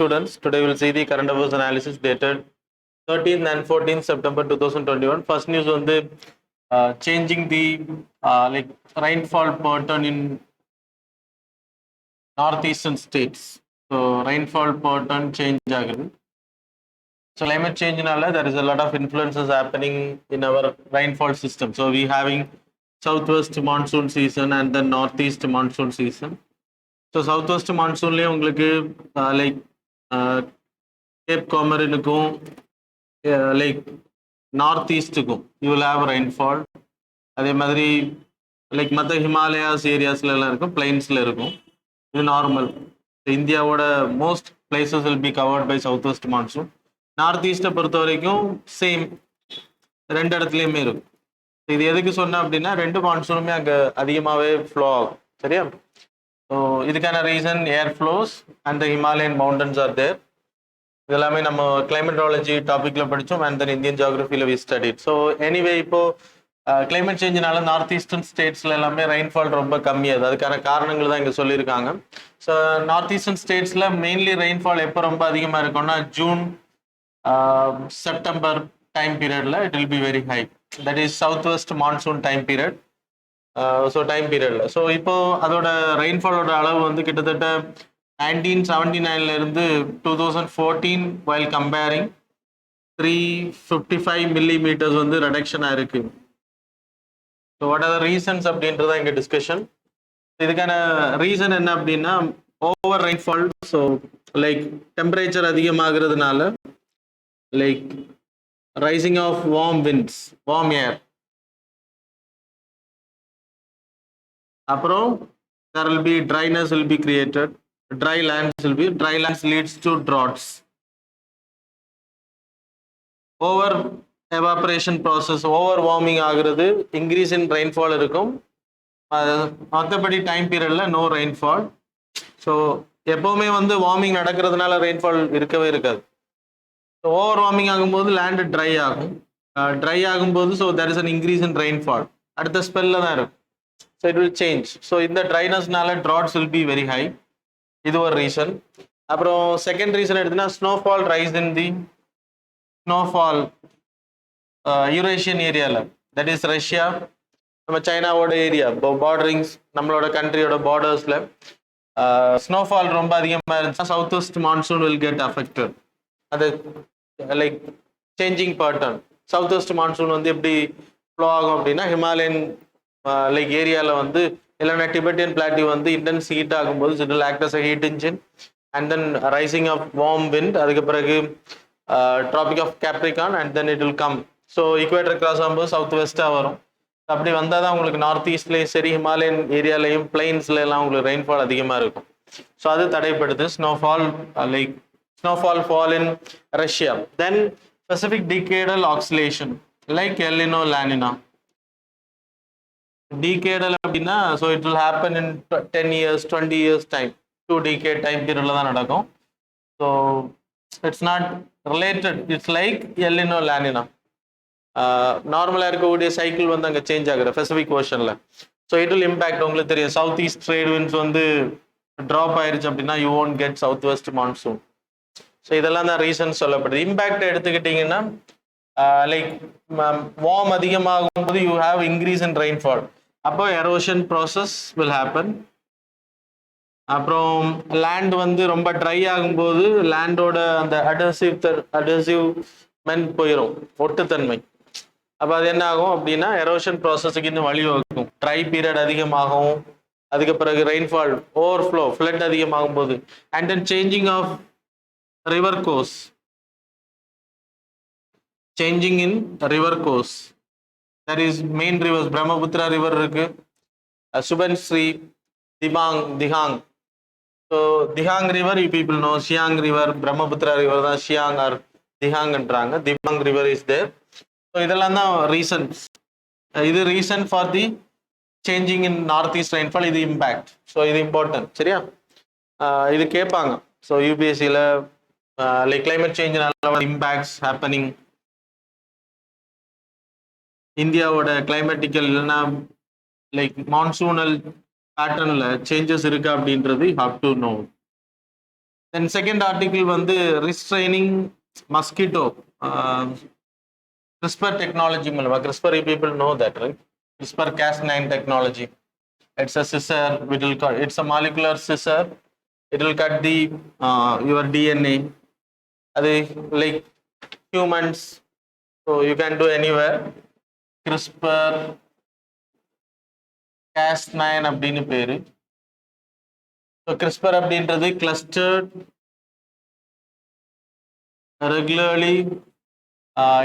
Students, today we'll see the current affairs analysis dated 13th and 14th September 2021. First news on the changing the like rainfall pattern in northeastern states. So rainfall pattern change again. So climate change there is a lot of influences happening in our rainfall system. So we having southwest monsoon season and the northeast monsoon season. So southwest monsoon like Cape Comorin like northeast you will have rainfall. அதே மாதிரி like மற்ற Himalayas ஏரியாஸ்ல எல்லாம் இருக்கும், பிளைன்ஸ்ல இருக்கும். இது normal. இந்தியாவோட most places will be covered by south west monsoon. North ஈஸ்ட்டை பொறுத்த வரைக்கும் சேம் ரெண்டு இடத்துலையுமே இருக்கும். இது எதுக்கு சொன்னேன் அப்படின்னா ரெண்டு மான்சூனுமே அங்கே அதிகமாகவே ஃப்ளோ ஆகும். சரியா? ஸோ இதுக்கான reason air flows and the Himalayan mountains are there. இதெல்லாமே நம்ம கிளைமேட்டாலஜி டாபிக்ல படித்தோம் அண்ட் தென் இந்தியன் ஜியோகிரஃபியில் வி ஸ்டடிட். ஸோ எனிவே இப்போ கிளைமேட் சேஞ்சினால நார்த் ஈஸ்டர்ன் ஸ்டேட்ஸ்ல எல்லாமே ரெயின்ஃபால் ரொம்ப கம்மியாகுது. அதுக்கான காரணங்கள் தான் இங்கே சொல்லியிருக்காங்க. ஸோ நார்த் ஈஸ்டர்ன் ஸ்டேட்ஸ்ல மெயின்லி ரெயின்ஃபால் எப்போ ரொம்ப அதிகமாக இருக்கும்னா ஜூன் செப்டம்பர் டைம் பீரியட்ல it will be very high. That is south west monsoon time period. So time பீரியட்ல ஸோ இப்போ அதோட ரெயின்ஃபாலோட அளவு வந்து கிட்டத்தட்ட 1979 இருந்து 2014 while comparing 355 millimeters வந்து ரெடக்ஷன் ஆயிருக்கு. So what are the reasons அப்படின்றத இங்கே டிஸ்கஷன். இதுக்கான ரீசன் என்ன அப்படின்னா over rainfall. So like temperature அதிகமாகிறதுனால like rising of warm winds, warm air. அப்புறம் there will be dryness will be created. Dry lands leads to droughts. Over evaporation process, over warming ஆகுறது, increase in rainfall இருக்கும். மற்றபடி time பீரியட்ல no rainfall. So எப்பவுமே வந்து warming நடக்கிறதுனால rainfall இருக்கவே இருக்காது. ஓவர் வார்மிங் ஆகும்போது லேண்டு ட்ரை ஆகும். ட்ரை ஆகும்போது so there is an increase in rainfall. அடுத்த ஸ்பெல்ல தான் இருக்கும். So it will change. So இந்த ட்ரைனஸ்னால droughts will be very high. இது ஒரு ரீசன். அப்புறம் செகண்ட் ரீசன் எடுத்தீங்கன்னா snowfall rise in the snowfall Eurasian ஏரியாவில், தட் இஸ் ரஷ்யா, நம்ம சைனாவோட ஏரியா பார்டரிங்ஸ், நம்மளோட கண்ட்ரியோட பார்டர்ஸில் ஸ்னோஃபால் ரொம்ப அதிகமாக இருந்துச்சுன்னா south west monsoon will get affected. அது like changing pattern. South west monsoon வந்து எப்படி ஃப்ளோ ஆகும் அப்படின்னா ஹிமாலயன் லைக் ஏரியாவில் வந்து இல்லைன்னா டிபெட்டியன் பிளாட்டிவ் வந்து இன்டென்ஸ் ஹீட் ஆகும்போது it will act as a heat engine and then rising of warm wind. அதுக்கு பிறகு tropic of Capricorn and then it will come. So equator cross ஆகும்போது சவுத் வெஸ்ட்டாக வரும். அப்படி வந்தால் தான் உங்களுக்கு நார்த் ஈஸ்ட்லேயும் சரி ஹிமாலயன் ஏரியாலையும் பிளைன்ஸ்ல எல்லாம் உங்களுக்கு ரெயின்ஃபால் அதிகமாக இருக்கும். ஸோ அது தடைப்படுது. Snowfall like snowfall fall in Russia. Then specific decadal oscillation like El Nino La Nina. Decadal அப்படின்னா so it will happen in 10 years 20 years time, 2 decade time பீரியட்ல தான் நடக்கும். So it's not related, it's like El Nino La Nina. நார்மலாக இருக்கக்கூடிய cycle வந்து அங்கே change ஆகுற Pacific ஓஷனில். So it will impact. உங்களுக்கு தெரியும் சவுத் ஈஸ்ட் ட்ரேட் விண்ட்ஸ் வந்து ட்ராப் ஆயிருச்சு அப்படின்னா you won't get south west monsoon. So இதெல்லாம் தான் ரீசன் சொல்லப்படுது. இம்பேக்ட் எடுத்துக்கிட்டிங்கன்னா லைக் வார்ம் அதிகமாகும் போது you have increase in rainfall. அப்போ எரோஷன் ப்ராசஸ் வில் ஹேப்பன். அப்புறம் லேண்ட் வந்து ரொம்ப ட்ரை ஆகும்போது லேண்டோட அந்த அடசிவ் மென் போயிடும், ஒட்டுத்தன்மை. அப்போ அது என்ன ஆகும் அப்படின்னா எரோஷன் ப்ராசஸுக்கு இன்னும் வழிவகுக்கும். ட்ரை பீரியட் அதிகமாகும். அதுக்கு பிறகு ரெயின்ஃபால் ஓவர்ஃப்ளோ ஃப்ளட் அதிகமாகும் போது and then changing of river course. Changing in river course, that is main rivers. Brahmaputra river இருக்கு, Subansiri, Dihang. So Dihang river you people know. Siang river, Brahmaputra river தான் ஷியாங் ஆர் திஹாங்ன்றாங்க. Dibang river is there. So இதெல்லாம் தான் ரீசன்ஸ். இது reason for the changing in north east rainfall. இது impact. So இது important. சரியா? இது கேட்பாங்க. ஸோ யூபிஎஸ்சியில் லைக் கிளைமேட் சேஞ்சினால இம்பேக்ட்ஸ் ஹேப்பனிங் இந்தியாவோட கிளைமேட்டிக்கல் இல்லைன்னா லைக் மான்சூனல் பேட்டர்ன்ல சேஞ்சஸ் இருக்கா அப்படின்றது you have to know. Then second article வந்து restraining mosquito. CRISPR technology மூலமா CRISPR people know that, right? CRISPR-Cas9 technology. It's a scissor. It's a molecular scissor. It will cut the your DNA. அது like humans, so you can do anywhere. CRISPR-Cas9 அப்படின்னு பேரு. So CRISPR அப்படின்றது clustered, regularly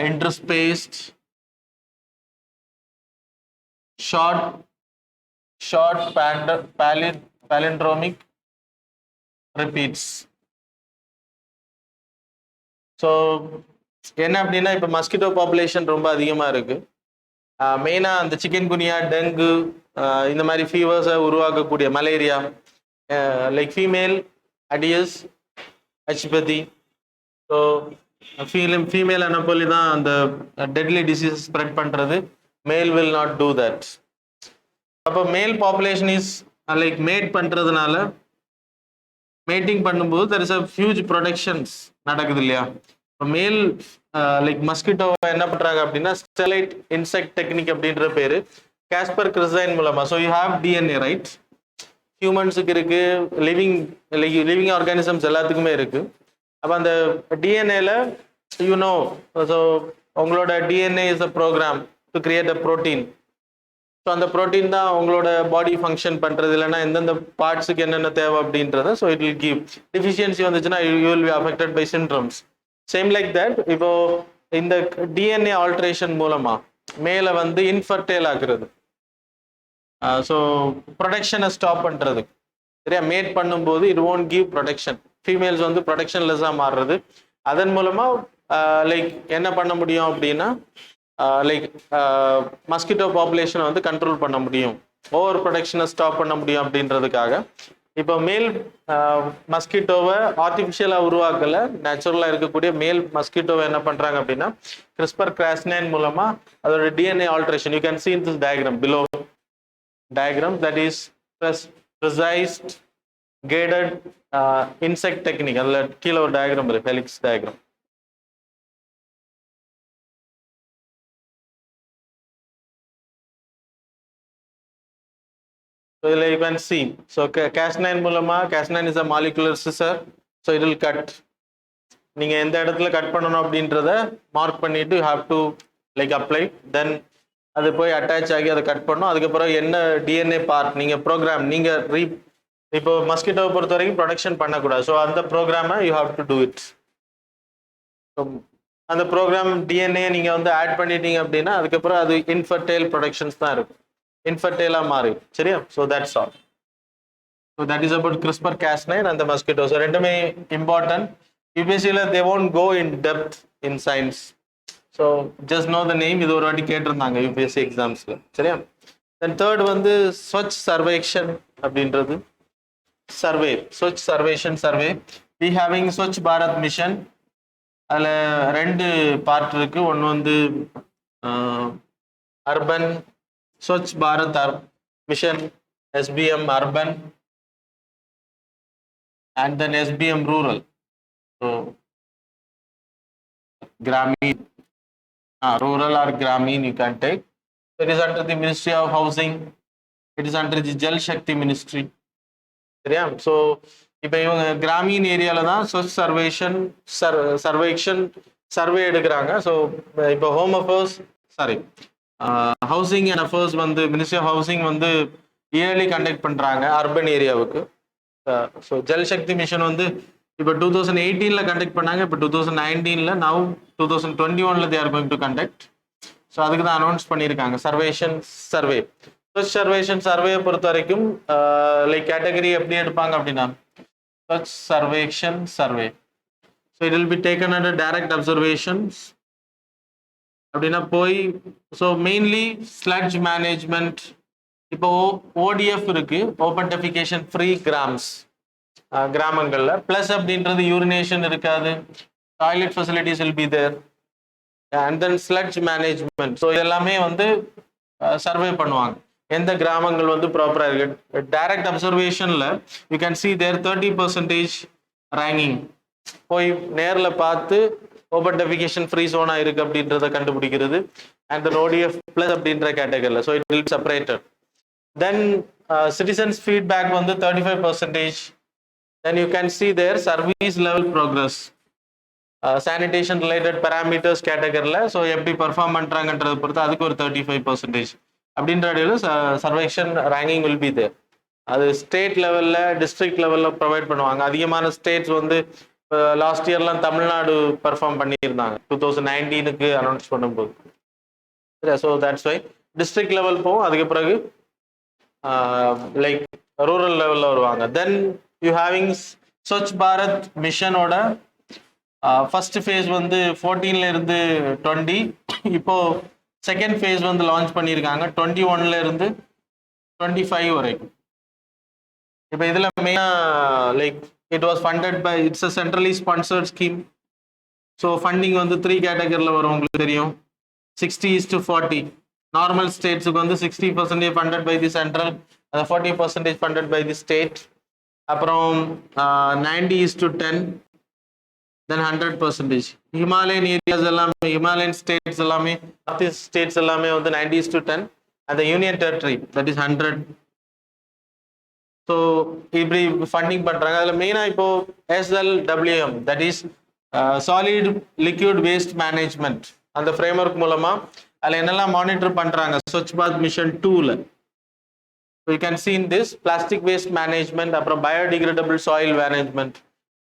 interspaced, short palindromic repeats. So என்ன அப்படின்னா இப்போ mosquito population ரொம்ப அதிகமாக இருக்கு. மெயினாக அந்த சிக்கன் குனியா, டெங்கு, இந்த மாதிரி ஃபீவர்ஸை உருவாக்கக்கூடிய மலேரியா, லைக் ஃபீமேல் அடியஸ், ஹெச்பதி. ஸோ ஃபீமேல் அனப்போலி தான் அந்த டெட்லி டிசீஸ் ஸ்ப்ரெட் பண்ணுறது. மேல் வில் நாட் டூ தட். அப்போ மேல் பாப்புலேஷன் இஸ் லைக் மேட் பண்ணுறதுனால, மேட்டிங் பண்ணும்போது there is a huge productions நடக்குது இல்லையா. இப்போ மேல் லைக் மஸ்கிட்டோ என்ன பண்ணுறாங்க அப்படின்னா ஸ்டெலைட் இன்செக்ட் டெக்னிக் அப்படின்ற பேர் காஸ்பர் கிறிஸ்டைன் மூலமா. So you have DNA, right? ஹியூமன்ஸுக்கு இருக்கு, லிவிங் ஆர்கானிசம்ஸ் எல்லாத்துக்குமே இருக்கு. அப்போ அந்த டிஎன்ஏல யூனோ, ஸோ உங்களோட DNA is a program to create a protein. So அந்த ப்ரோட்டீன் தான் உங்களோட பாடி ஃபங்க்ஷன் பண்ணுறது, இல்லைன்னா எந்தெந்த பார்ட்ஸுக்கு என்னென்ன தேவை அப்படின்றத. So it will give deficiency வந்துச்சுன்னா you will be affected by syndromes. Same like that இப்போ இந்த டிஎன்ஏ ஆல்ட்ரேஷன் மூலமா மேலே வந்து இன்ஃபர்டைல் ஆக்குறது, ஸோ ப்ரொடக்ஷனை ஸ்டாப் பண்ணுறது. சரியா? மேட் பண்ணும்போது it won't give production. Females வந்து ப்ரொடக்ஷன்லெஸ்ஸாக மாறுறது. அதன் மூலமாக லைக் என்ன பண்ண முடியும் அப்படின்னா லைக் மஸ்கிட்டோ பாப்புலேஷனை வந்து கண்ட்ரோல் பண்ண முடியும், ஓவர் ப்ரொடக்ஷனை ஸ்டாப் பண்ண முடியும் அப்படின்றதுக்காக இப்போ மேல் மஸ்கிட்டோவை ஆர்டிஃபிஷியலாக உருவாக்கலை, நேச்சுரலாக இருக்கக்கூடிய மேல் மஸ்கிட்டோவை என்ன பண்ணுறாங்க அப்படின்னா CRISPR-Cas9 மூலமாக அதோட DNA alteration. You can see in this diagram below. Diagram that is precised guided insect technique. அதில் கீழே ஒரு டயக்ராம் இருக்கு, helix diagram. So you can see, so Cas9 மூலமா, Cas9 is a molecular scissor, so it will cut. நீங்க எந்த இடத்துல cut பண்ணணும் அப்படின்றத மார்க் பண்ணிட்டு you have to like apply, then அது போய் அட்டாச் ஆகி அதை கட் பண்ணணும். அதுக்கப்புறம் என்ன டிஎன்ஏ பார்ட் நீங்க ப்ரோக்ராம், நீங்க இப்போ மஸ்கிட்டோவை பொறுத்த வரைக்கும் ப்ரொடக்ஷன் பண்ணக்கூடாது. ஸோ அந்த ப்ரோக்ராமை you have to do it. அந்த ப்ரோக்ராம் டிஎன்ஏ நீங்க வந்து ஆட் பண்ணிட்டீங்க அப்படின்னா அதுக்கப்புறம் அது இன்ஃபர்டைல் ப்ரொடக்ஷன்ஸ் தான் இருக்கும், இன்ஃபர்டைலாக மாறி. சரியா? So that's all. So that is about CRISPR-Cas9 and the mosquito. So ரெண்டுமே இம்பார்ட்டன்ட். யூபிஎஸ்சியில் they won't go in depth in science. So just know the name. இது ஒரு வாட்டி கேட்டிருந்தாங்க யூபிஎஸ்சி எக்ஸாம்ஸில். சரியா? தென் தேர்ட் வந்து ஸ்வச் சர்வேக்ஷன் அப்படின்றது survey, Swachh Survekshan survey. We having Swachh Bharat Mission. அதில் ரெண்டு பார்ட் இருக்கு. ஒன்று வந்து urban Swachh Bharat Mission, SBM Urban, and then SBM Rural. So, Gramin, rural or Gramin you can take. It is under the Ministry of Housing. It is under the Jal Shakti Ministry. Yeah. So, இப்போ இவங்க கிராமீன் ஏரியாவில் தான் Swachh Survekshan survey எடுக்கிறாங்க. So இப்போ housing and affairs வந்து ministry of housing வந்து yearly conduct பண்ணுறாங்க urban ஏரியாவுக்கு. ஸோ ஜல் சக்தி மிஷன் வந்து இப்போ 2018 கண்டக்ட் பண்ணாங்க. இப்போ 2019 now 2021 they are going to conduct. So அதுக்கு தான் அனௌன்ஸ் பண்ணியிருக்காங்க சர்வேஷன் சர்வே. ஸ்வச் சர்வேஷன் சர்வேயை பொறுத்த வரைக்கும் லைக் கேட்டகரி எப்படி எடுப்பாங்க அப்படின்னா Swachh Survekshan survey. So it will be taken under direct observations அப்படின்னா போய். So mainly sludge management. இப்போ ஓடிஎஃப் இருக்கு, ஓப்பன் டெஃபிகேஷன் ஃப்ரீ கிராமங்கள்ல. பிளஸ் அப்படின்றது யூரினேஷன் இருக்காது, toilet facilities will be there, and then sludge management. So இதெல்லாமே வந்து சர்வே பண்ணுவாங்க எந்த கிராமங்கள் வந்து ப்ராப்பராக இருக்கு. டைரக்ட் அப்சர்வேஷன்ல you can see there 30% ranking போய் நேரில் பார்த்து ஓப்பன் டெஃபிகேஷன் ஃப்ரீ ஜோனா இருக்கு அப்படின்றத கண்டுபிடிக்கிறது அண்ட் தென் ஓடிஎஃப் பிளஸ் அப்படின்ற கேட்டகரியில். So it will separated. Then citizens feedback வந்து 35%. Then you can see there service level progress, sanitation related parameters கேட்டகரியில். ஸோ எப்படி பர்ஃபார்ம் பண்ணுறாங்கன்றதை பொறுத்து அதுக்கு ஒரு 35% அப்படின்ற அடியில் Survekshan ranking will be there. அது ஸ்டேட் லெவலில் டிஸ்ட்ரிக்ட் லெவலில் ப்ரொவைட் பண்ணுவாங்க. அதிகமான ஸ்டேட்ஸ் வந்து லாஸ்ட் இயர்லாம் தமிழ்நாடு பர்ஃபார்ம் பண்ணியிருந்தாங்க 2019க்கு அனௌன்ஸ் பண்ணும்போது. சரியா? So that's why district level போகும். அதுக்கு பிறகு லைக் ரூரல் லெவலில் வருவாங்க. Then you having Swachh Bharat மிஷனோட ஃபர்ஸ்ட் ஃபேஸ் வந்து 14ல இருந்து 20, இப்போ செகண்ட் ஃபேஸ் வந்து லான்ச் பண்ணியிருக்காங்க 21ல இருந்து 25 வரைக்கும். இப்போ இதில் மெயினாக like it was funded by it's a centrally sponsored scheme. So funding வந்து 3 கேட்டகரியில் வரும். உங்களுக்கு தெரியும் 60:40. நார்மல் ஸ்டேட்ஸுக்கு வந்து 60% funded by the central, 40% funded by the state. அப்புறம் 90:10, தென் 100%. ஹிமாலயன் ஏரியாஸ் எல்லாமே, ஹிமாலயன் ஸ்டேட்ஸ் எல்லாமே, நார்த் ஈஸ்ட் ஸ்டேட்ஸ் எல்லாமே வந்து 90:10. அந்த union territory that is 100. So இப்படி ஃபண்டிங் பண்ணுறாங்க. அதில் மெயினாக இப்போ SLWM that is solid liquid waste management, அந்த ஃப்ரேம்வொர்க் மூலமாக அதில் என்னெல்லாம் மானிட்டர் பண்ணுறாங்க ஸ்வச் பாரத் மிஷன் 2ல. You can see in this plastic waste management, அப்புறம் பயோடிகிரேடபிள் சாயில் மேனேஜ்மெண்ட்,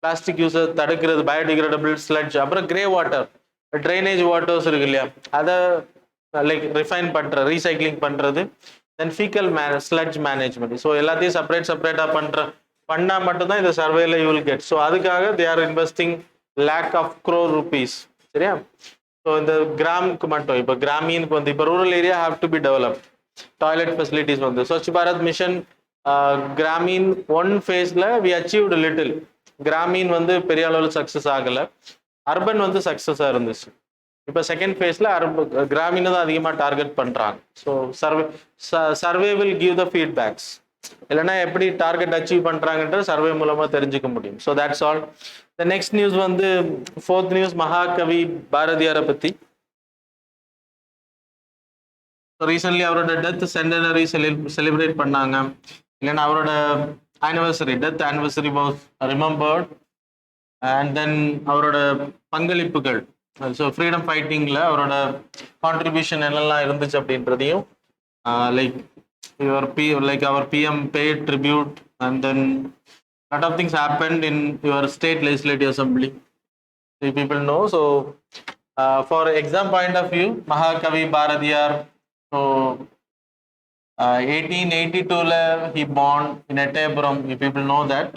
பிளாஸ்டிக் யூஸை தடுக்கிறது, பயோடிகிரேடபிள் ஸ்லட்ஜ், அப்புறம் கிரே வாட்டர், ட்ரைனேஜ் வாட்டர்ஸ் இருக்கு இல்லையா, அதை லைக் ரிஃபைன் பண்ணுற ரீசைக்ளிங் பண்ணுறது. தென் ஃபீக்கல் ஸ்லட்ஜ் மேனேஜ்மெண்ட். ஸோ எல்லாத்தையும் செப்பரேட்டாக பண்ணால் மட்டும்தான் இந்த சர்வேல யூ வில் கெட். ஸோ அதுக்காக தே ஆர் இன்வெஸ்டிங் ₹1,00,00,000. சரியா? ஸோ இந்த கிராமுக்கு மட்டும், இப்போ கிராமீனுக்கு வந்து இப்போ rural area have to be developed, toilet facilities வந்து ஸ்வச் பாரத் மிஷன் கிராமீன் 1 ஃபேஸில் வி அச்சீவ்டு லிட்டில். கிராமீன் வந்து பெரிய அளவில் சக்ஸஸ் ஆகலை, அர்பன் வந்து சக்ஸஸாக இருந்துச்சு. இப்போ செகண்ட் ஃபேஸில் கிராமீனை தான் அதிகமாக டார்கெட் பண்ணுறாங்க. So survey will give the feedbacks. இல்லைன்னா எப்படி டார்கெட் அச்சீவ் பண்ணுறாங்கன்ற சர்வே மூலமாக தெரிஞ்சுக்க முடியும். So that's all. The next news வந்து 4th நியூஸ் மகாகவி பாரதியாரை பற்றி. ரீசென்ட்லி அவரோட டெத் சென்டனரி செலிப்ரேட் பண்ணாங்க. இல்லைன்னா அவரோட death anniversary was remembered. And then அவரோட பங்களிப்புகள், ஸோ ஃப்ரீடம் ஃபைட்டிங்கில் அவரோட கான்ட்ரிபியூஷன் என்னெல்லாம் இருந்துச்சு அப்படின்றதையும் like our PM paid tribute, and then lot of things happened in your state legislative assembly. So people know. So for exam point of view, Mahakavi Bharatiyar, so 1882 he born in Ettayapuram. You people know that.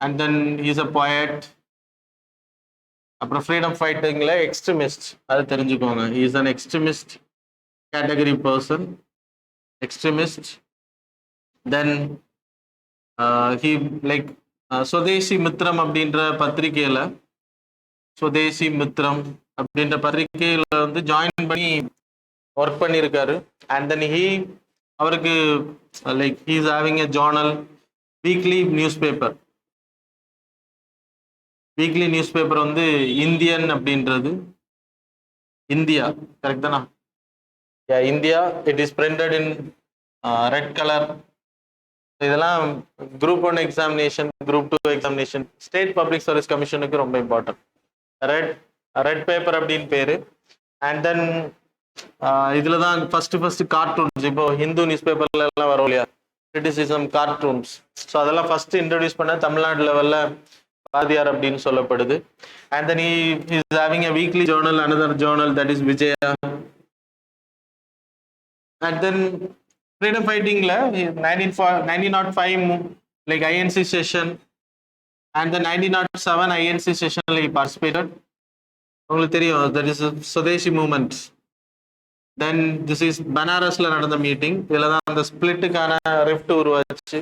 And then he is a poet. அப்புறம் freedom ஃபைட்டிங்கில் extremist, அது தெரிஞ்சுக்கோங்க. he is an extremist category person, extremist. Then he like சுதேசி மித்ரம் அப்படின்ற பத்திரிகையில், சுதேசி மித்ரம் அப்படின்ற பத்திரிகையில் வந்து join பண்ணி work பண்ணியிருக்காரு. அண்ட் தென் அவருக்கு like he is having a journal, weekly news paper வந்து இந்தியன் அப்படின்றது, இந்தியா கரெக்ட் தானா? India. It is printed in red colour. இதெல்லாம் group 1 examination, group 2 examination, state public service கமிஷனுக்கு ரொம்ப இம்பார்ட்டன்ட். ரெட் பேப்பர் அப்படின்னு பேரு. And then இதில் தான் ஃபர்ஸ்ட் கார்ட்டூன்ஸ், இப்போ ஹிந்து நியூஸ் பேப்பர்ல எல்லாம் வரும் இல்லையா, கிரிட்டிசிசம் கார்ட்டூன்ஸ். ஸோ அதெல்லாம் ஃபர்ஸ்ட் இன்ட்ரடியூஸ் பண்ண தமிழ்நாடு லெவலில் பாரதியார் அப்படின்னு சொல்லப்படுது. And then he is having a weekly journal, another journal that is Vijaya. And then freedom fighting la 1905 like INC session, and the 1907 INC session he participated. உங்களுக்கு தெரியும், that is Swadeshi movement. Then this is Banarasல நடந்த meeting. இதில் தான் அந்த ஸ்பிளிட்டுக்கான rift உருவாச்சு.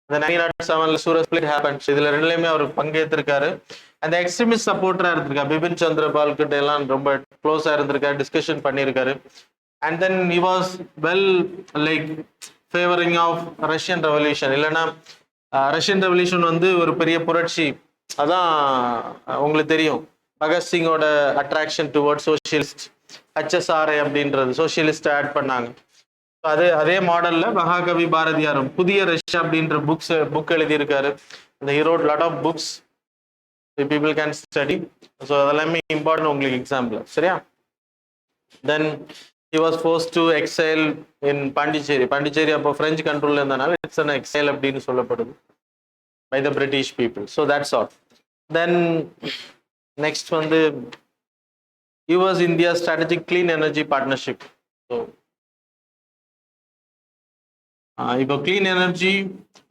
இந்த 1907 Surat split happens. இதில் ரெண்டுலேயுமே அவர் பங்கேற்றிருக்காரு. அந்த எக்ஸ்ட்ரீமிஸ்ட் சப்போர்ட்டராக இருந்திருக்காரு. பிபின் சந்திரபால் கிட்ட எல்லாம் ரொம்ப க்ளோஸாக இருந்திருக்காரு, டிஸ்கஷன் பண்ணியிருக்காரு. And then he was well like favoring of Russian revolution. இல்லைன்னா ரஷ்யன் ரெவல்யூஷன் வந்து ஒரு பெரிய புரட்சி அதான் உங்களுக்கு தெரியும் பகத்சிங்கோட அட்ராக்ஷன் டுவர்ட் சோசியலிஸ்ட் HSRA அப்படின்றது சோசியலிஸ்ட் ஆட் பண்ணாங்க. அதே மாடல்ல மகாகவி பாரதியாரும் புதிய ரஷ்யா அப்படின்ற புக் எழுதியிருக்காரு. இந்த he wrote lot of books people can study. So அதெல்லாமே இம்பார்ட்டன்ட் உங்களுக்கு எக்ஸாம்பிள். சரியா? தென் he was forced to exile in Pondicherry அப்போ பிரெஞ்சு கண்ட்ரோல்ல இருந்தனால இட்ஸ் an exile அப்படின்னு சொல்லப்படுது by the British people. So that's all. Then next வந்து US India strategic clean energy partnership. So இப்போ clean energy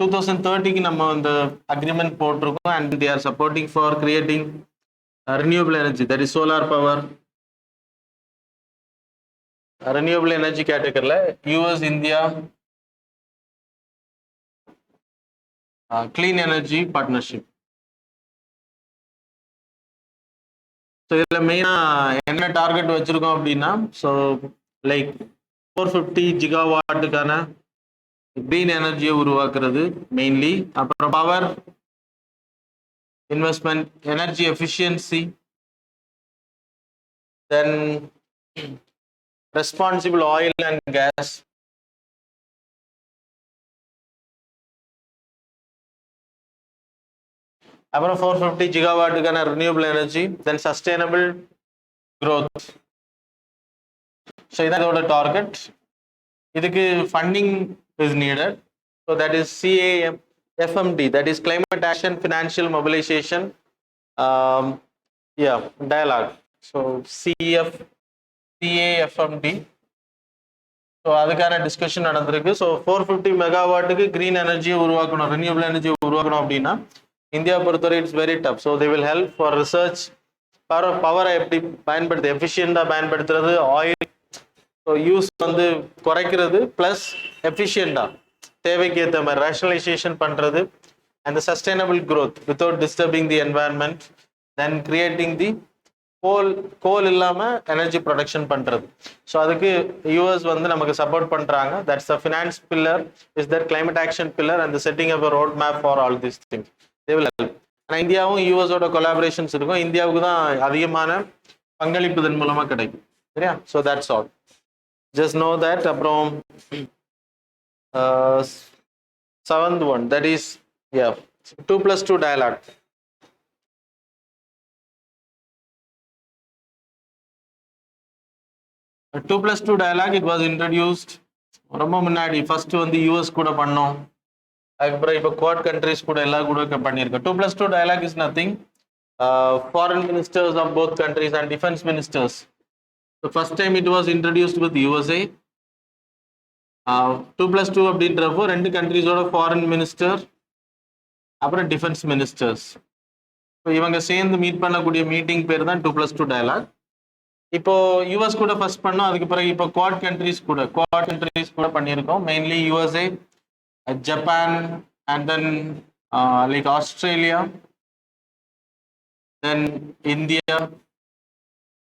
2030க்கு நம்ம அந்த அக்ரிமெண்ட் போட்டிருக்கோம் and they are supporting for creating renewable energy, that is solar power. renewable energy கேட்டகரியில் US India clean energy partnership. So இதில் மெயினாக என்ன target வச்சுருக்கோம் அப்படின்னா, ஸோ லைக் 450 ஜிகாவாட்டுக்கான க்ரீன் எனர்ஜியை உருவாக்குறது மெயின்லி. அப்புறம் power investment, energy efficiency, then responsible oil and gas, அப்புறம் 450 ஜிகாவாட்டுக்கான renewable energy, then sustainable growth. So இதான் இதோட டார்கெட். இதுக்கு funding is needed. So that is CAFMD, that is climate action financial mobilization dialogue. So CAFMD. So அதுக்கான discussion நடந்திருக்கு. So 450 மெகாவாட்டுக்கு green எனர்ஜியை உருவாக்கணும், ரினியூபிள் எனர்ஜியை உருவாக்கணும் அப்படின்னா இந்தியா பொறுத்தவரை it's very tough. So they will help for research. பவரை எப்படி பயன்படுத்து, எஃபிஷியண்டாக பயன்படுத்துறது, ஆயில் யூஸ் வந்து குறைக்கிறது, ப்ளஸ் எஃபிஷியண்டாக தேவைக்கு ஏற்ற மாதிரி ரேஷனலைசேஷன் பண்ணுறது, and sustainable growth without disturbing the environment, then creating the coal இல்லாமல் எனர்ஜி ப்ரொடக்ஷன் பண்ணுறது. ஸோ அதுக்கு யூஎஸ் வந்து நமக்கு சப்போர்ட் பண்ணுறாங்க. That's the finance pillar, is that climate action pillar and setting up a road map for all this things. They will help. ஆனால் இந்தியாவும் யூஎஸோட collaborations இருக்கும். இந்தியாவுக்கு தான் அதிகமான பங்களிப்பு இதன் மூலமாக கிடைக்கும். சரியா? So that's all. Just know that. அப்புறம் 7th one, that is 2+2 dialogue. A 2+2 dialogue, it was introduced ரொம்ப முன்னாடி. ஃபர்ஸ்ட் வந்து யூஎஸ் கூட பண்ணோம், அதுக்கப்புறம் இப்போ குவாட் கண்ட்ரிஸ் கூட எல்லா கூட பண்ணியிருக்கோம். 2+2 dialogue is nothing. Foreign ministers of both countries and defense ministers. So first time it was introduced with USA. 2+2 அப்படின்றப்போ ரெண்டு கண்ட்ரிஸோட ஃபாரின் மினிஸ்டர் அப்புறம் டிஃபென்ஸ் மினிஸ்டர்ஸ், இப்போ இவங்க சேர்ந்து மீட் பண்ணக்கூடிய மீட்டிங் பேர் தான் 2+2 dialogue. இப்போ யூஎஸ் கூட ஃபர்ஸ்ட் பண்ணோம், அதுக்கு பிறகு இப்போ குவாட் கண்ட்ரிஸ் கூட பண்ணியிருக்கோம். Mainly USA, Japan, and then like Australia, then India,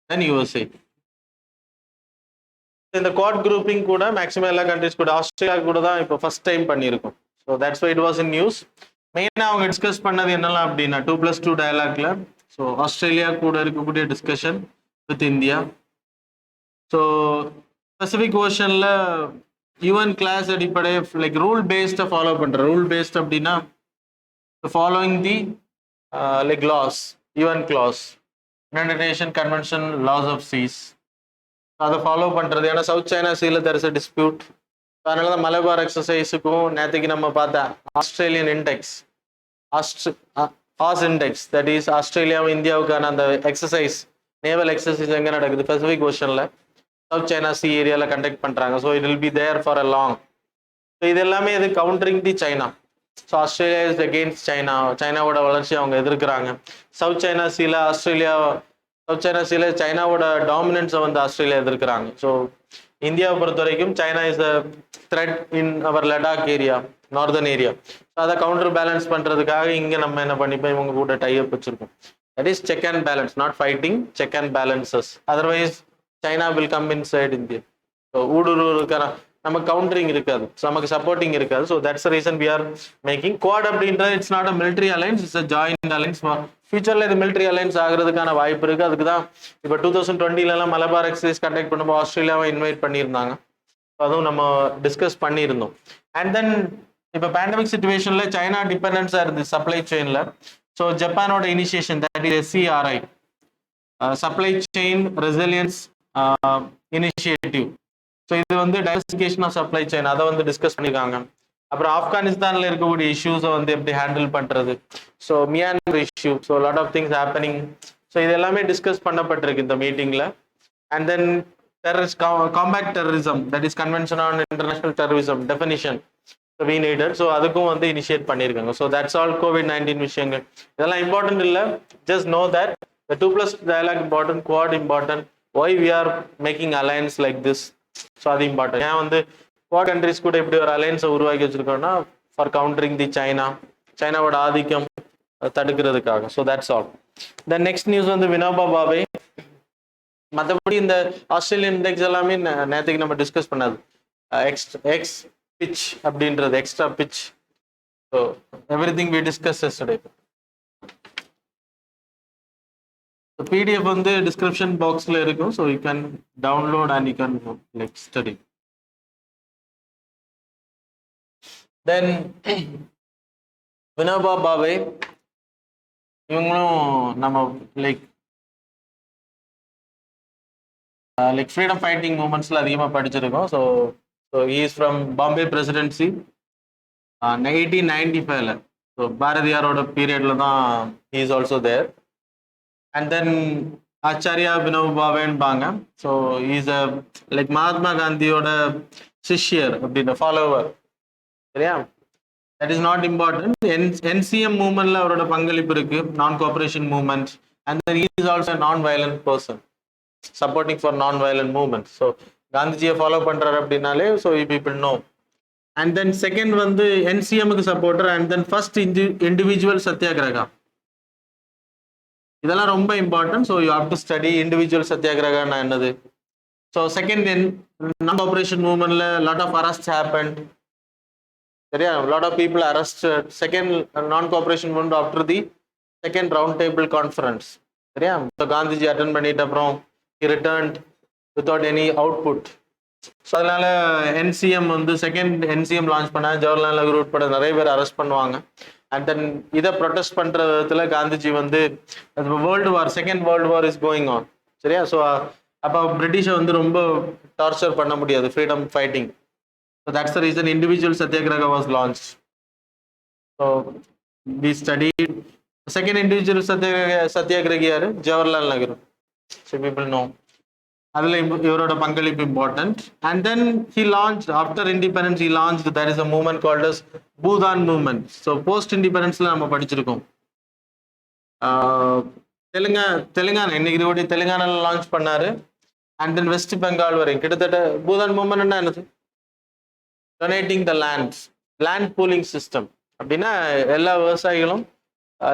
then USA. இந்த குவாட் குரூப்பிங் கூட மேக்ஸிமம் எல்லா கண்ட்ரிஸ் கூட, ஆஸ்திரேலியா கூட தான் இப்போ ஃபர்ஸ்ட் டைம் பண்ணியிருக்கோம். So that's why it was in news. மெயினாக அவங்க டிஸ்கஸ் பண்ணது என்னெல்லாம் அப்படின்னா 2+2 dialogue. ஸோ ஆஸ்திரேலியா கூட இருக்கக்கூடிய discussion with India. So Pacific ஓஷனில் யுஎன் கிளாஸ் அடிப்படை லைக் ரூல் பேஸ்டை ஃபாலோ பண்ணுற. ரூல் பேஸ்ட் அப்படின்னா following the like laws, UN CLOS, united nation convention laws of seas, அதை ஃபாலோ பண்ணுறது. ஏன்னா சவுத் சைனா சீல தெர் இஸ் அ டிஸ்பியூட். அதனால தான் மலபார் எக்ஸசைஸுக்கும் நேற்றுக்கு நம்ம பார்த்தா Australian index, AUSINDEX, that is ஆஸ்திரேலியாவும் இந்தியாவுக்கான அந்த எக்ஸசைஸ், நேவல் எக்ஸசைஸ் எங்கே நடக்குது? பசிபிக் ஓஷனில் சவுத் சைனா சி ஏரியாவில் கண்டக்ட் பண்ணுறாங்க. So it will be there for a long. ஸோ இது எல்லாமே இது countering the China. So Australia is against China, சைனாவோட வளர்ச்சி அவங்க எதிர்க்கிறாங்க. சவுத் சைனா சீல சைனாவோட டாமினன்ஸை வந்து ஆஸ்திரேலியா எதிர்க்கிறாங்க. ஸோ இந்தியாவை பொறுத்த வரைக்கும் China is a threat in our Ladakh area, northern area. So அதை கவுண்டர் பேலன்ஸ் பண்ணுறதுக்காக இங்கே நம்ம என்ன பண்ணிப்போம், இவங்க கூட டைப் வச்சிருக்கோம். That is check and balance, not fighting, check and balances. Otherwise China will come inside India. So ஊடுருவதுக்கான நம்ம கவுண்டரிங் இருக்காது, நமக்கு சப்போர்ட்டிங் இருக்காது. So that's reason we are making Quad அப்படின்றது. It's not a military alliance, it's a joint alliance. ஃபியூச்சர்ல இது military alliance ஆகிறதுக்கான வாய்ப்பு இருக்கு. அதுக்கு தான் இப்போ 2020 மலபார் எக்ஸசைஸ் கண்டக்ட் பண்ணும்போது ஆஸ்திரேலியாவை இன்வைட் பண்ணியிருந்தாங்க. அதுவும் நம்ம டிஸ்கஸ் பண்ணியிருந்தோம். அண்ட் தென் இப்போ பேண்டமிக் சுச்சுவேஷன்ல சைனா டிபெண்டன்ஸா இருந்து சப்ளை செயின்ல. ஸோ ஜப்பானோட initiation that is SERI, supply chain resilience initiative. So இது வந்து டைவர்சிஃபிகேஷன் ஆஃப் சப்ளை செயின், அதை வந்து டிஸ்கஸ் பண்ணியிருக்காங்க. அப்புறம் ஆப்கானிஸ்தான்ல இருக்கக்கூடிய இஷ்யூஸை வந்து எப்படி ஹேண்டில் பண்றது, so Myanmar issue, so lot of things happening. So இது எல்லாமே டிஸ்கஸ் பண்ணப்பட்டிருக்கு இந்த மீட்டிங்ல. And then terrorist compact terrorism, that is convention on international terrorism definition we needed. So அதுக்கும் வந்து இனிஷியேட் பண்ணியிருக்காங்க. ஸோ தட்ஸ் ஆல் COVID-19 விஷயங்கள். இதெல்லாம் இம்பார்ட்டன்ட் இல்லை, just know that the 2+ dialogue important, quad important, why we are making alliance like this. So அது important. ஏன் வந்து quad countries கூட இப்படி ஒரு அலையன்ஸை உருவாக்கி வச்சிருக்கோம்னா ஃபார் கவுண்டரிங் தி சைனாவோட ஆதிக்கம் தடுக்கிறதுக்காக. So that's all. The next news வந்து வினோபா பாவே. மற்றபடி இந்த ஆஸ்திரேலியன் இண்டெக்ஸ் எல்லாமே நேற்றுக்கு நம்ம டிஸ்கஸ் பண்ணது. எக்ஸ் பிச் அப்படின்றது extra pitch. So everything we discuss yesterday. PDF வந்து டிஸ்கிரிப்ஷன் பாக்ஸ்ல இருக்கும். So you can download and you can like study. Then Vinoba Bhave இவங்களும் நம்ம லைக் ஃப்ரீடம் ஃபைட்டிங் மூமெண்ட்ஸ்ல அதிகமாக படிச்சிருக்கோம். So he is from Bombay Presidency 1895. So பாரதியாரோட பீரியட்ல தான் he is also there. And then Acharya Vinoba பாவேன்பாங்க. So is a like Mahatma காந்தியோட சிஷ்யர் அப்படின்ற ஃபாலோவர். சரியா? That is not important. NCM மூவ்மெண்ட்ல அவரோட பங்களிப்பு இருக்கு, non cooperation movement. And then he is also non violent person supporting for non violent movement. So காந்திஜியை ஃபாலோ பண்றாரு அப்படின்னாலே so you people know. And then second வந்து NCMக்கு supporter. And then first individual Satyagraha. இதெல்லாம் ரொம்ப இம்பார்ட்டன்ட். So you have to study individual Satyagraha என்னது. So second non cooperation மூவ்மெண்ட்ல லாட் ஆஃப் அரெஸ்ட் ஹேப்பன். சரியா? Lot of people arrested. Second non cooperation movement after the second round table conference. சரியா? Gandhiji attend பண்ணிட்டு அப்புறம் he returned without any output. So அதனால NCM வந்து second NCM launch பண்ண ஜவஹர்லால் நேரு உட்பட நிறைய பேர் அரெஸ்ட் பண்ணுவாங்க. அண்ட் தென் இதை ப்ரொடெஸ்ட் பண்ற விதத்துல காந்திஜி வந்து second world war is going on. சரியா? ஸோ அப்போ பிரிட்டிஷை வந்து ரொம்ப டார்ச்சர் பண்ண முடியாது freedom fighting. So that's the reason individual satyagraha was launch. So we study second individual satyagrahi யாரு? Jawaharlal Nehru. So people know. அதில் இவரோட பங்களிப்பு important. And then he launch after independence he launch that is a movement called as Bhoodan movement. So post இண்டிபெண்டன்ஸ்ல நம்ம படிச்சிருக்கோம். தெலுங்கானா இன்னைக்கு இதோட தெலுங்கானால launch பண்ணாரு. அண்ட் தென் வெஸ்ட் பெங்கால் வரையும் கிட்டத்தட்ட பூதான் மூவ்மெண்ட் என்னது? Donating the land pooling system. அப்படின்னா எல்லா விவசாயிகளும்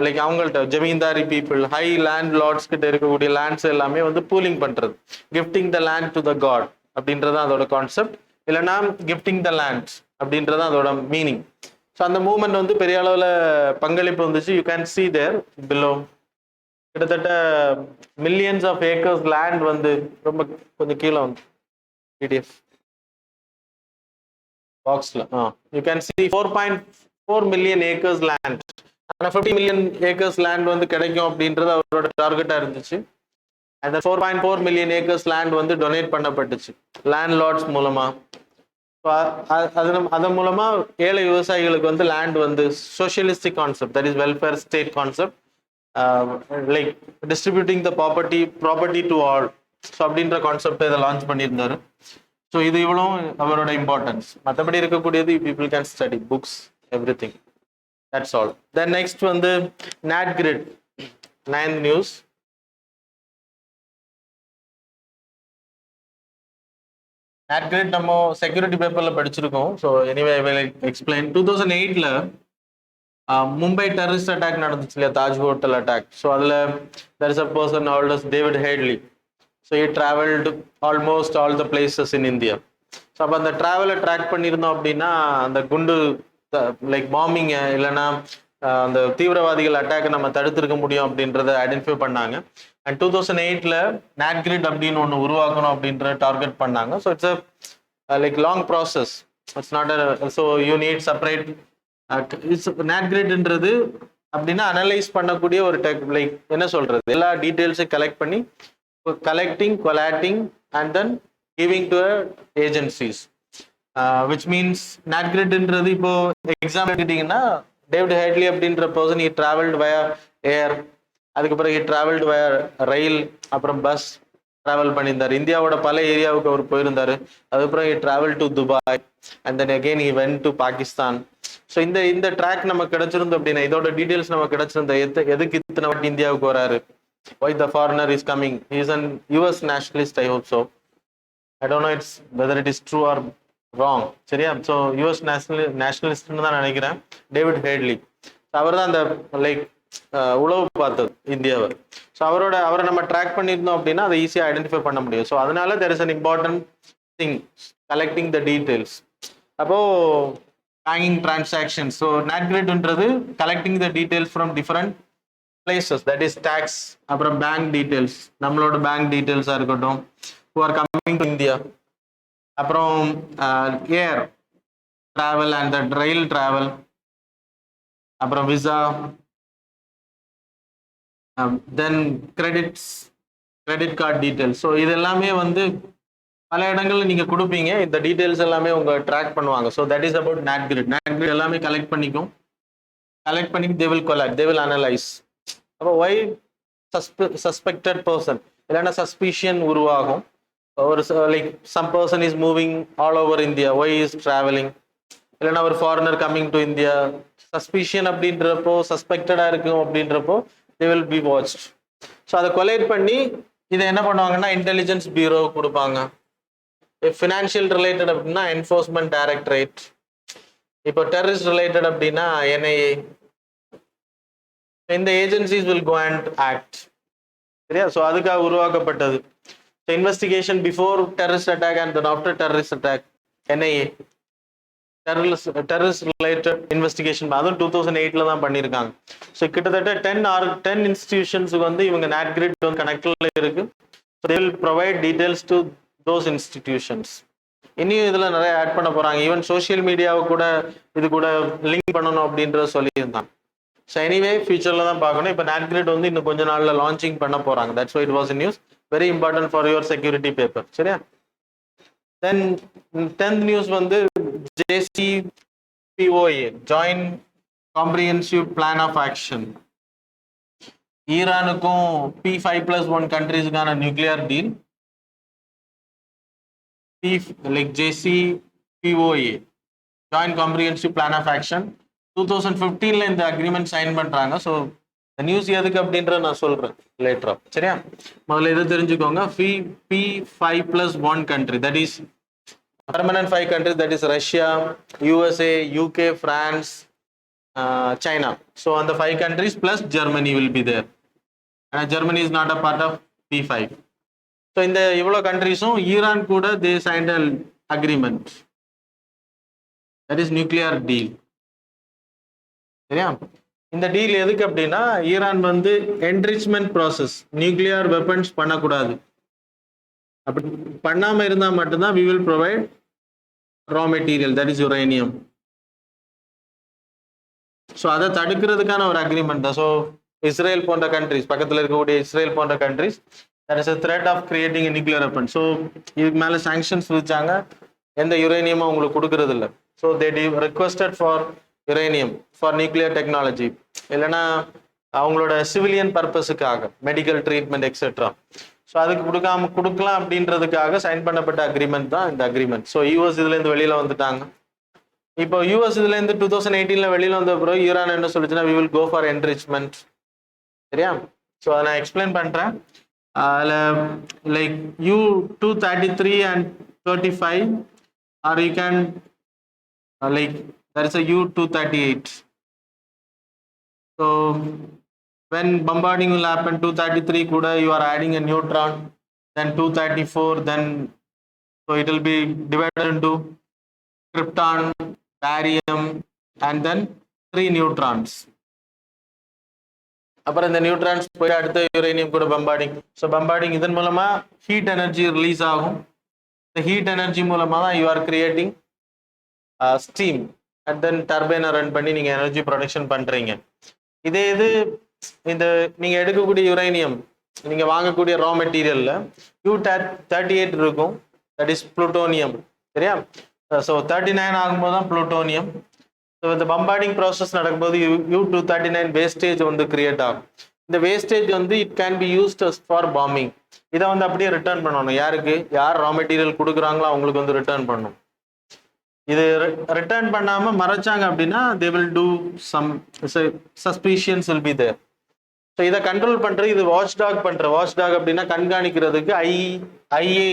லைக் அவங்கள்ட்ட zamindari people high landlords கிட்ட இருக்கக்கூடிய லேண்ட்ஸ் எல்லாமே வந்து பூலிங் பண்றது. Gifting the land to the god அப்படின்றது அதோட கான்செப்ட். இல்லைன்னா கிஃப்டிங் த லேண்ட்ஸ் அப்படின்றது அதோட மீனிங். ஸோ அந்த மூவ்மெண்ட் வந்து பெரிய அளவில் பங்களிப்பு வந்துச்சு. You can see there below கிட்டத்தட்ட மில்லியன்ஸ் ஆஃப் ஏக்கர்ஸ் லேண்ட் வந்து ரொம்ப கொஞ்சம் கீழே வந்து PDF பாக்ஸ்ல you can see 4.4 million acres land. ஆனால் 50 மில்லியன் ஏக்கர்ஸ் லேண்ட் வந்து கிடைக்கும் அப்படின்றது அவரோட டார்கெட்டாக இருந்துச்சு. அந்த 4.4 மில்லியன் ஏக்கர்ஸ் லேண்ட் வந்து டொனேட் பண்ணப்பட்டுச்சு லேண்ட் லார்ட்ஸ் மூலமா. அதன் மூலமா ஏழை விவசாயிகளுக்கு வந்து லேண்ட் வந்து socialistic concept, that is welfare state concept, like distributing the property to all. So அப்படின்ற கான்செப்டை இதை லான்ச் பண்ணியிருந்தாரு. ஸோ இது இவ்வளோ அவரோட இம்பார்ட்டன்ஸ். மற்றபடி இருக்கக்கூடியது people can study books everything. That's all. Then next வந்து NAGERCOIL 9th நியூஸ். NAGERCOIL நம்ம செக்யூரிட்டி பேப்பர்ல படிச்சிருக்கோம். So anyway I will explain. 2008ல மும்பை டெரரிஸ்ட் அட்டாக் நடந்துச்சு இல்லையா, தாஜ் ஹோட்டல் அட்டாக். ஸோ அதில் there is a person called as David Headley. So he traveled almost all the places in India. So அப்போ அந்த ட்ராவலை track பண்ணியிருந்தோம் அப்படின்னா அந்த குண்டு லைக் பாம்பிங்கை இல்லைன்னா அந்த தீவிரவாதிகள் அட்டாக்கை நம்ம தடுத்திருக்க முடியும் அப்படின்றத ஐடென்டிஃபை பண்ணாங்க. அண்ட் 2008 NAGRID அப்படின்னு ஒன்று உருவாக்கணும் அப்படின்ற டார்கெட் பண்ணாங்க. So it's like long process. It's not so you need separate NAGRIDன்றது அப்படின்னா அனலைஸ் பண்ணக்கூடிய ஒரு லைக் என்ன சொல்றது, எல்லா டீட்டெயில்ஸையும் கலெக்ட் பண்ணி collecting, collating, and then giving to agencies, which means NAGRIDன்றது இப்போ எக்ஸாம்பிள் எடுத்தீங்கன்னா டேவிட் ஹேட்லி அப்படின்ற person he traveled via air, அதுக்கப்புறம் he traveled via ரயில், அப்புறம் பஸ் ட்ராவல் பண்ணியிருந்தார். இந்தியாவோட பல ஏரியாவுக்கு அவர் போயிருந்தாரு. அதுக்கப்புறம் he traveled to Dubai and then again he went to Pakistan. So இந்த ட்ராக் நமக்கு கிடைச்சிருந்தோம் அப்படின்னா, இதோட டீட்டெயில்ஸ் நமக்கு கிடைச்சிருந்த எதுக்கு இத்தனை வாட்டி இந்தியாவுக்கு வராரு, why the foreigner is coming, he is an US nationalist, I hope so, I don't know whether it is true or wrong. சரியா? ஸோ US nationalistன்னு தான் நினைக்கிறேன் டேவிட் ஹேட்லி. அவர் தான் அந்த லைக் உளவு பார்த்தது இந்தியாவை. ஸோ அவரை நம்ம ட்ராக் பண்ணியிருந்தோம் அப்படின்னா அதை ஈஸியாக ஐடென்டிஃபை பண்ண முடியும். ஸோ அதனால there is an important thing, collecting the details. அப்போ பேங்கிங் டிரான்சாக்ஷன்ஸ். ஸோ NAGRIDன்றது collecting the details from different places, that is tax, அப்புறம் பேங்க் டீடைல்ஸ், நம்மளோட பேங்க் டீடைல்ஸாக இருக்கட்டும், who are coming to India, அப்புறம் ஏர் ட்ராவல் அண்ட் ரயில் ட்ராவல், அப்புறம் visa, தென் credit card details. So இது எல்லாமே வந்து பல இடங்கள்ல நீங்க கொடுப்பீங்க, இந்த டீடைல்ஸ் எல்லாமே உங்க ட்ராக் பண்ணுவாங்க. So that is about NAGRID எல்லாமே கலெக்ட் பண்ணி they will collect, they will analyze. அப்போ ஒய் சஸ்பெக்டட் பர்சன் இல்லைன்னா சஸ்பிஷியன் உருவாகும். ஒரு like some person is moving all over India, why is travelling, இல்லைன்னா ஒரு foreigner coming to India, suspicion அப்படின்றப்போ சஸ்பெக்டடா இருக்கும் அப்படின்றப்போ they will be watched. So அதை கொலேட் பண்ணி இதை என்ன பண்ணுவாங்கன்னா இன்டெலிஜென்ஸ் பியூரோ கொடுப்பாங்க. ஃபினான்ஷியல் ரிலேட்டட் அப்படின்னா என்ஃபோர்ஸ்மெண்ட் டைரக்டரேட், இப்போ டெரரிஸ்ட் ரிலேட்டட் அப்படின்னா NIA. இந்த agencies will go and act. சரியா? ஸோ அதுக்காக உருவாக்கப்பட்டது. So investigation before terrorist attack and then after terrorist attack, NIA terrorist related investigation, அதுவும் 2008 தான் பண்ணியிருக்காங்க. ஸோ கிட்டத்தட்ட 10 இன்ஸ்டிடியூஷன்ஸுக்கு வந்து இவங்க NAGRID கனெக்ட்ல இருக்கு. they will provide details to those institutions. இனியும் இதுல நிறைய ஆட் பண்ண போறாங்க. ஈவன் சோசியல் மீடியாவை கூட இது கூட லிங்க் பண்ணணும் அப்படின்றத சொல்லியிருந்தாங்க. ஸோ எனிவே ஃபியூச்சர்ல தான் பார்க்கணும். இப்போ NAGRID வந்து இன்னும் கொஞ்ச நாள்ல லான்ச்சிங் பண்ண போறாங்க. That's why it was news, very important for your security paper. சரியா? தென் 10th நியூஸ் வந்து JCPOA, joint comprehensive plan of action. ஈரானுக்கும் P5+1 கண்ட்ரீஸுக்கான nuclear deal, like JCPOA, joint comprehensive plan of action 2015 இந்த agreement sign பண்றாங்க. So news எதுக்கு அப்படின்ற நான் சொல்றேன் லேட்டரா. சரியா? முதல்ல இதை தெரிஞ்சுக்கோங்க. P5+1 country, that is permanent 5 countries, that is Russia, USA, UK, France, China. So on the 5 countries plus Germany will be there, and Germany is not a part of P5. So இந்த இவ்வளோ கண்ட்ரிஸும் Iran கூட they signed an agreement, that is nuclear deal. சரியா? இந்த deal எதுக்கு அப்படின்னா Iran வந்து enrichment process, nuclear weapons பண்ணக்கூடாது. அப்படி பண்ணாம இருந்தா மட்டும்தான் we will provide raw material, that is uranium. So அதை தடுக்கிறதுக்கான ஒரு அக்ரிமெண்ட் தான். ஸோ இஸ்ரேல் போன்ற கண்ட்ரிஸ், பக்கத்தில் இருக்கக்கூடிய இஸ்ரேல் போன்ற countries, that is a threat of creating a nuclear weapon. So இதுக்கு மேலே சாங்ஷன்ஸ் விதிச்சாங்க, எந்த யுரேனியமும் உங்களுக்கு கொடுக்கறது இல்லை. So they requested for uranium for nuclear technology, இல்லைன்னா அவங்களோட சிவிலியன் பர்பஸுக்காக மெடிக்கல் ட்ரீட்மெண்ட் எக்ஸெட்ரா. ஸோ அதுக்கு கொடுக்கலாம் அப்படின்றதுக்காக சைன் பண்ணப்பட்ட அக்ரிமெண்ட் தான் இந்த அக்ரிமெண்ட். ஸோ யூஎஸ் இதுலேருந்து வெளியில வந்துட்டாங்க. இப்போ யூஎஸ் இதுலேருந்து 2018 வெளியில வந்த பிறகு ஈரான் என்ன சொல்லிச்சுன்னா we will go for enrichment. சரியா? ஸோ அதை நான் எக்ஸ்பிளைன் பண்றேன். அதில் like U-233 and 35, or you can like there is a U-238. So when bombarding will happen, 233 kuda you are adding a neutron, then 234, then So it will be divided into krypton, barium, and then 3 neutrons. அப்புறம் இந்த neutrons போய் அடுத்த uranium கூட bombarding. So bombarding இதன் மூலமா heat energy release ஆகும். இந்த heat energy மூலமா தான் you are creating steam and then டர்பைனை ரன் பண்ணி நீங்க எனர்ஜி ப்ரொடக்ஷன் பண்றீங்க. இதே இது இந்த நீங்க எடுக்கக்கூடிய யுரேனியம் நீங்க வாங்கக்கூடிய ரா மெட்டீரியல்ல U38 இருக்கும், தட் இஸ் புளூட்டோனியம். சரியா? ஸோ 39 ஆகும்போது தான் புளூட்டோனியம். ஸோ இந்த பம்பார்டிங் ப்ராசஸ் நடக்கும்போது U239 வேஸ்டேஜ் வந்து கிரியேட் ஆகும். இந்த வேஸ்டேஜ் வந்து it can be used for bombing. இதை வந்து அப்படியே ரிட்டர்ன் பண்ணணும். யாருக்கு யார் ரா மெட்டீரியல் கொடுக்குறாங்களோ அவங்களுக்கு வந்து ரிட்டர்ன் பண்ணணும். இது ரிட்டர்ன் பண்ணாம மறைச்சாங்க அப்படின்னா they will do some suspicions will be there. So இதை கண்ட்ரோல் பண்றது இது வாட்ச் டாக் பண்ற. வாட்ச் டாக் அப்படின்னா கண்காணிக்கிறதுக்கு IAEA,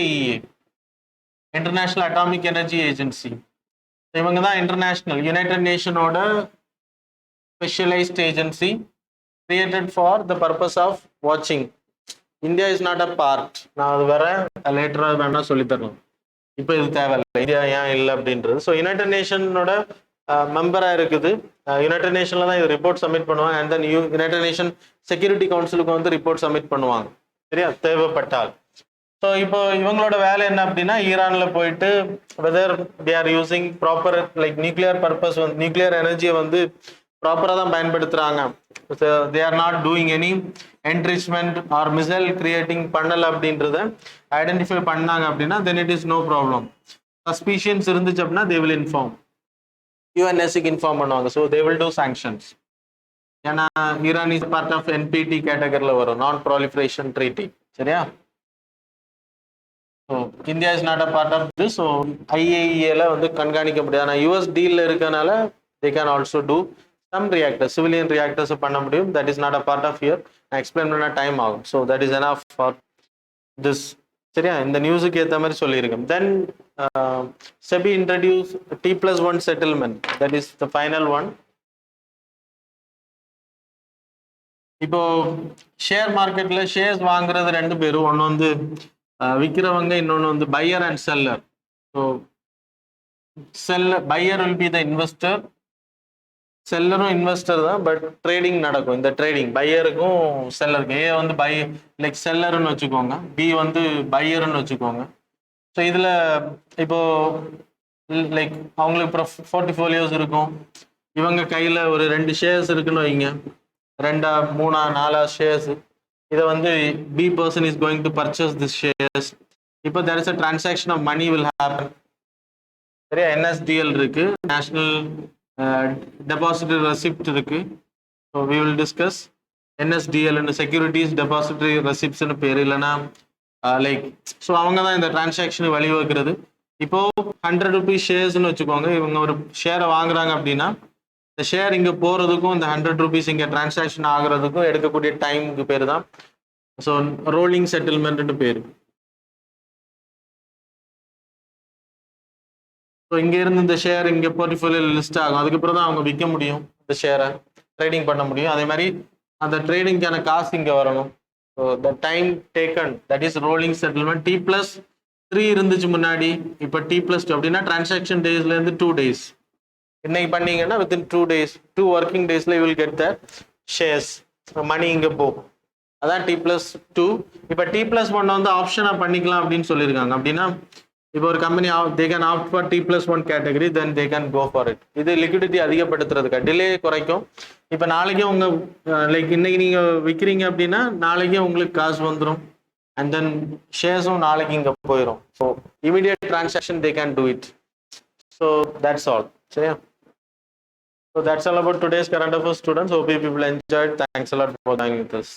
international atomic energy agency. இவங்க தான் இன்டர்நேஷனல் யுனைடெட் நேஷனோட specialised agency created for the purpose of வாட்சிங். India is not a part. நான் அது வேற லேட்டராக வேணா சொல்லித்தரலாம். இப்போ இது தேவையில்லை, இந்தியா ஏன் இல்லை அப்படின்றது. ஸோ யுனைடெட் நேஷனோட மெம்பராக இருக்குது. யுனைடெட் நேஷனில் தான் இது ரிப்போர்ட் சப்மிட் பண்ணுவாங்க. And then united nation security கவுன்சிலுக்கு வந்து ரிப்போர்ட் சப்மிட் பண்ணுவாங்க. சரியா? தேவைப்பட்டால். ஸோ இப்போ இவங்களோட வேலை என்ன அப்படின்னா ஈரான்ல போயிட்டு whether they are using proper like nuclear purpose வந்து நியூக்ளியர் எனர்ஜியை வந்து ப்ராப்பராக தான் பயன்படுத்துகிறாங்க. They are not doing any enrichment or missile creating பண்ணலை அப்படின்றத ஐடென்டிஃபை பண்ணாங்க அப்படின்னா then it is no problem. Suspicions இருந்துச்சு அப்படின்னா தே வில் இன்ஃபார்ம், யூஎன்எஸ்சிக்கு இன்ஃபார்ம் பண்ணுவாங்க. So they will do sanctions. ஏன்னா Iran is part of NPT கேட்டகரியில் வரும், நான் ப்ராலிஃபரேஷன் ட்ரீட்டி. சரியா? So India is not a part of this. So IAEA வந்து கண்காணிக்க முடியாது. ஆனால் US டீலில் இருக்கனால they can also do some reactors, civilian reactors பண்ண முடியும். That is not a part of here. நான் எக்ஸ்பிளைன் பண்ண டைம் ஆகும். So that is enough for this. சரியா? இந்த நியூஸுக்கு ஏற்ற மாதிரி சொல்லியிருக்கேன். Then SEBI introduce T+1 settlement. That is the final one. இப்போ ஷேர் மார்க்கெட்ல ஷேர்ஸ் வாங்குறது ரெண்டு பேரும், ஒன்று வந்து விற்கிறவங்க, இன்னொன்று வந்து buyer and seller. So buyer will be the investor, செல்லரும் இன்வெஸ்டர் தான். பட் ட்ரேடிங் நடக்கும். இந்த ட்ரேடிங் பையருக்கும் செல்லருக்கும், A வந்து லைக் செல்லர்னு வச்சுக்கோங்க, B வந்து பையர்னு வச்சுக்கோங்க. ஸோ இதில் இப்போ லைக் அவங்களுக்கு போர்ட்ஃபோலியோஸ் இருக்கும். இவங்க கையில் ஒரு 2 ஷேர்ஸ் இருக்குன்னு வைங்க, 2 3 4 ஷேர்ஸ். இதை வந்து B person is going to purchase this shares. இப்போ there is a transaction of money will happen. சரியா? NSDL இருக்கு, நேஷனல் டெபாசிட்டரி ரெசிப்ட் இருக்கு. So we will discuss NSDL ன்னு செக்யூரிட்டிஸ் டெபாசிட்டரி ரெசிப்ட்ஸ்னு பேர். இல்லைன்னா லைக் ஸோ அவங்க தான் இந்த டிரான்சாக்ஷனுக்கு வழிவகுக்கிறது. இப்போ 100 rupees ஷேர்ஸ்ன்னு வச்சுக்கோங்க. இவங்க ஒரு ஷேரை வாங்குறாங்க அப்படின்னா இந்த ஷேர் இங்கே போகிறதுக்கும் இந்த 100 rupees இங்கே டிரான்சாக்ஷன் ஆகுறதுக்கும் எடுக்கக்கூடிய டைமுக்கு பேர் தான் ஸோ ரோலிங் செட்டில்மெண்ட்னு பேர். ஸோ இங்கே இருந்து இந்த ஷேர் இங்கே போர்ட்ஃபோலியோ லிஸ்ட் ஆகும். அதுக்கப்புறம் தான் அவங்க விற்க முடியும், இந்த ஷேரை ட்ரேடிங் பண்ண முடியும். அதே மாதிரி அந்த ட்ரேடிங்கான காசு இங்கே வரணும். So the time taken that is rolling settlement. T+3 இருந்துச்சு முன்னாடி, இப்போ T+2 அப்படின்னா டிரான்சாக்ஷன் டேஸ்லேருந்து 2 days. இன்னைக்கு பண்ணீங்கன்னா within 2 days 2 working daysல you will get the shares, மணி இங்கே போகும். அதான் T+2. இப்போ T+1 வந்து ஆப்ஷனாக பண்ணிக்கலாம் அப்படின்னு சொல்லியிருக்காங்க. அப்படின்னா இப்போ ஒரு company they can opt for T+1 category, then they can go for it. இது லிக்விடிட்டி அதிகப்படுத்துறதுக்கு, டிலே குறைக்கும். இப்போ நாளைக்கே உங்க லைக் இன்னைக்கு நீங்க விற்கிறீங்க அப்படின்னா நாளைக்கே உங்களுக்கு காசு வந்துடும். அண்ட் தென் ஷேர்ஸும் நாளைக்கு இங்கே போயிடும். So immediate transaction they can do it. So that's all. சரியா? So that's all about today's current affairs, students. Hope you people enjoyed. Thanks a lot for joining with us.